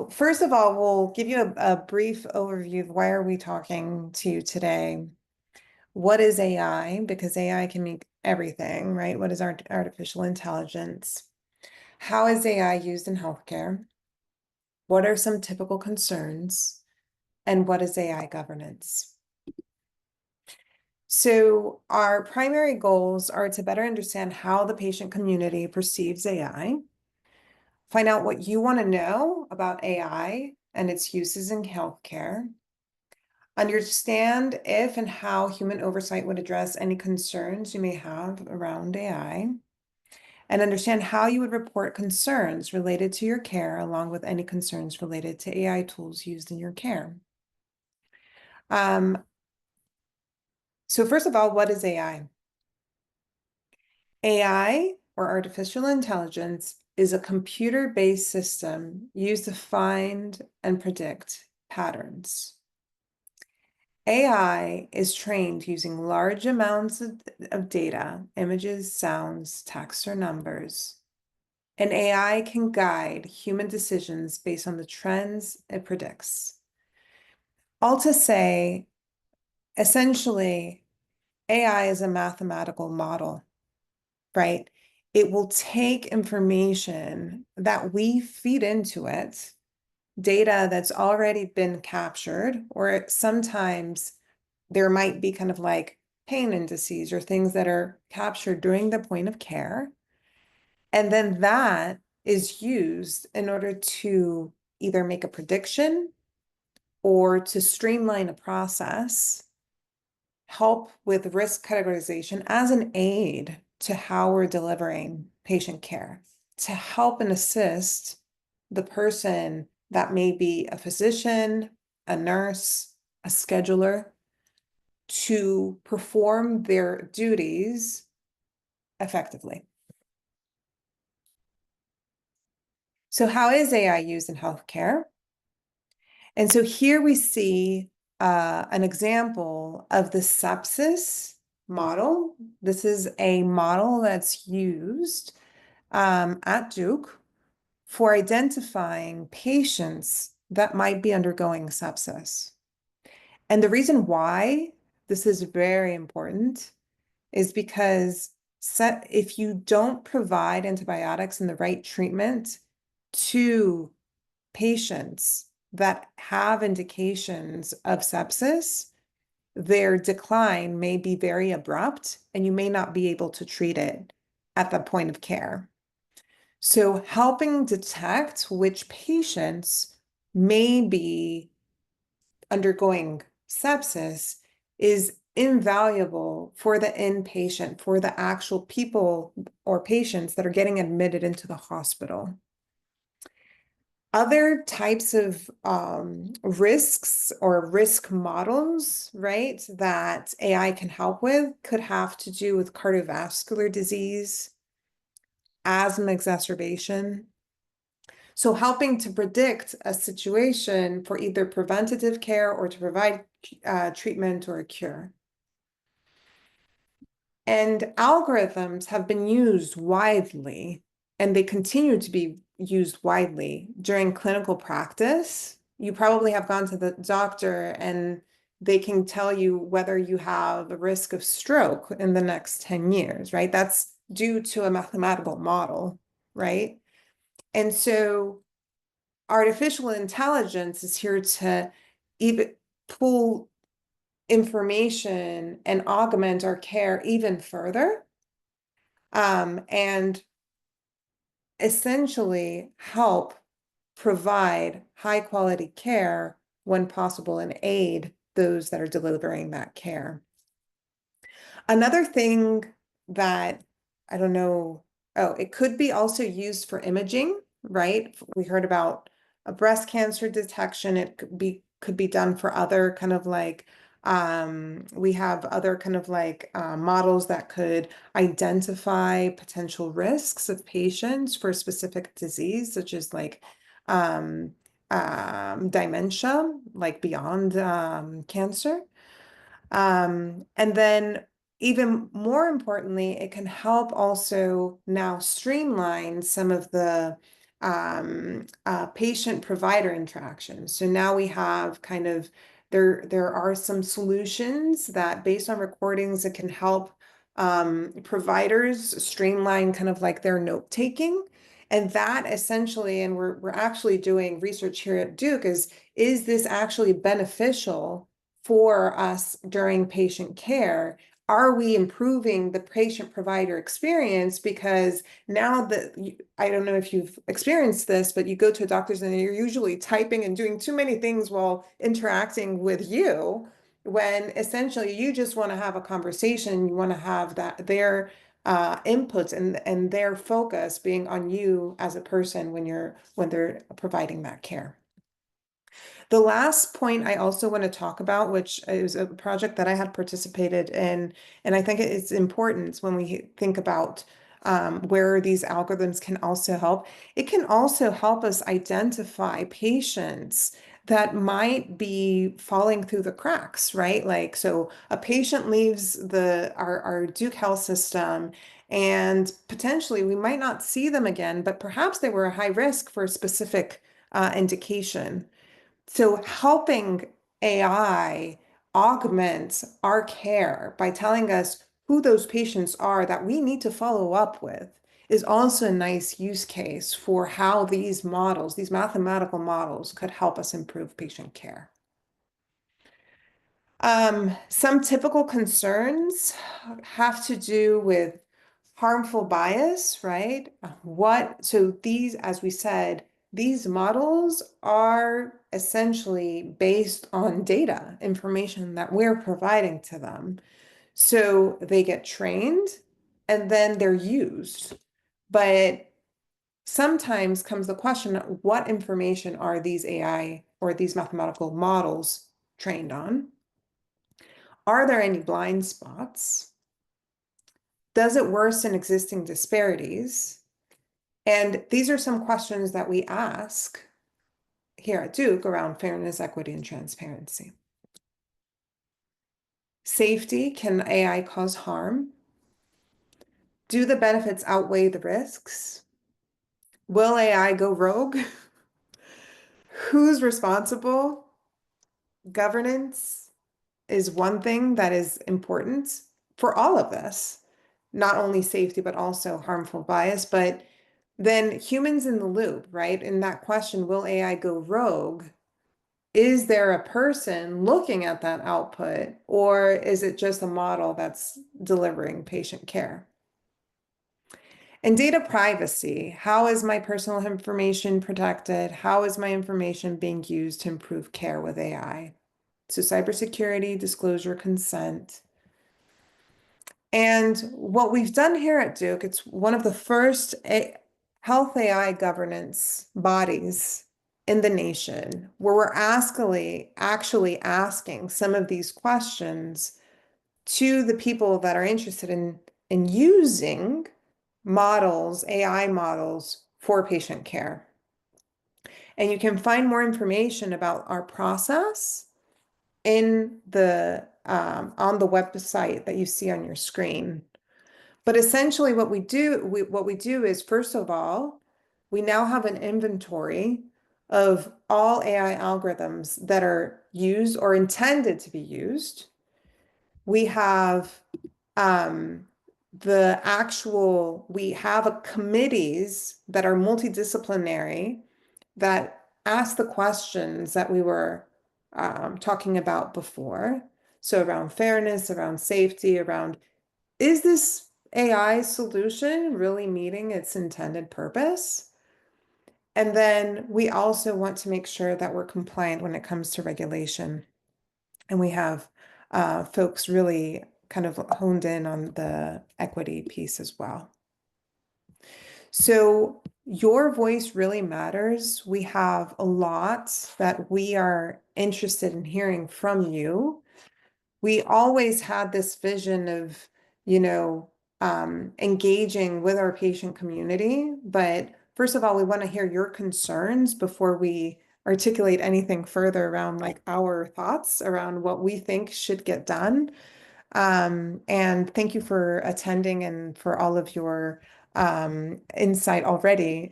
So first of all, we'll give you a brief overview of why are we talking to you today. What is AI? Because AI can make everything, right? What is artificial intelligence? How is AI used in healthcare? What are some typical concerns? And what is AI governance? So our primary goals are to better understand how the patient community perceives AI, find out what you want to know about AI and its uses in healthcare, understand if and how human oversight would address any concerns you may have around AI, and understand how you would report concerns related to your care, along with any concerns related to AI tools used in your care. So first of all, what is AI? AI, or artificial intelligence, is a computer-based system used to find and predict patterns. AI is trained using large amounts of data, images, sounds, text, or numbers. And AI can guide human decisions based on the trends it predicts. All to say, essentially, AI is a mathematical model, right? It will take information that we feed into it, data that's already been captured, or sometimes there might be kind of like pain indices or things that are captured during the point of care. And then that is used in order to either make a prediction or to streamline a process, help with risk categorization as an aid to how we're delivering patient care, to help and assist the person that may be a physician, a nurse, a scheduler, to perform their duties effectively. So how is AI used in healthcare? And so here we see an example of the sepsis model. This is a model that's used at Duke for identifying patients that might be undergoing sepsis. And the reason why this is very important is because if you don't provide antibiotics and the right treatment to patients that have indications of sepsis, their decline may be very abrupt and you may not be able to treat it at the point of care. So helping detect which patients may be undergoing sepsis is invaluable for the inpatient, for the actual people or patients that are getting admitted into the hospital. Other types of risks or risk models, right, that AI can help with could have to do with cardiovascular disease, asthma exacerbation. So helping to predict a situation for either preventative care or to provide treatment or a cure. And algorithms have been used widely, and they continue to be used widely during clinical practice. You probably have gone to the doctor and they can tell you whether you have a risk of stroke in the next 10 years, right? That's due to a mathematical model, right? And so artificial intelligence is here to even pull information and augment our care even further, and essentially help provide high quality care when possible and aid those that are delivering that care. Another thing that I don't know, it could be also used for imaging, right? We heard about a breast cancer detection. It could be done for other kind of like we have other kind of like models that could identify potential risks of patients for a specific disease, such as like dementia, like beyond cancer. And then even more importantly, it can help also now streamline some of the patient provider interactions. So now we have kind of there are some solutions that based on recordings that can help providers streamline kind of like their note taking. And that essentially, and we're actually doing research here at Duke, is this actually beneficial for us during patient care? Are we improving the patient provider experience? Because now that I don't know if you've experienced this, but you go to a doctor's and you're usually typing and doing too many things while interacting with you, when essentially you just want to have a conversation, you want to have that their inputs and their focus being on you as a person when they're providing that care. The last point I also want to talk about, which is a project that I had participated in, and I think it's important when we think about where these algorithms can also help. It can also help us identify patients that might be falling through the cracks, right? Like, so a patient leaves our Duke Health system, and potentially we might not see them again, but perhaps they were a high risk for a specific indication. So helping AI augment our care by telling us who those patients are that we need to follow up with is also a nice use case for how these models, these mathematical models, could help us improve patient care. Some typical concerns have to do with harmful bias, right? So these, as we said, these models are essentially based on data, information that we're providing to them. So they get trained and then they're used. But sometimes comes the question, what information are these AI or these mathematical models trained on? Are there any blind spots? Does it worsen existing disparities? And these are some questions that we ask here at Duke around fairness, equity, and transparency. Safety, can AI cause harm? Do the benefits outweigh the risks? Will AI go rogue? Who's responsible? Governance is one thing that is important for all of this, not only safety, but also harmful bias. But then humans in the loop, right? In that question, will AI go rogue? Is there a person looking at that output, or is it just a model that's delivering patient care? And data privacy, how is my personal information protected? How is my information being used to improve care with AI? So cybersecurity, disclosure, consent. And what we've done here at Duke, it's one of the first health AI governance bodies in the nation where we're actually asking some of these questions to the people that are interested in using models, AI models for patient care. And you can find more information about our process in the on the website that you see on your screen. But essentially what we do is, first of all, we now have an inventory of all AI algorithms that are used or intended to be used. We have we have committees that are multidisciplinary that ask the questions that we were talking about before. So around fairness, around safety, around, is this AI solution really meeting its intended purpose? And then we also want to make sure that we're compliant when it comes to regulation. And we have folks really kind of honed in on the equity piece as well. So your voice really matters. We have a lot that we are interested in hearing from you. We always had this vision of, engaging with our patient community. But first of all, we want to hear your concerns before we articulate anything further around like our thoughts around what we think should get done. And thank you for attending and for all of your insight already.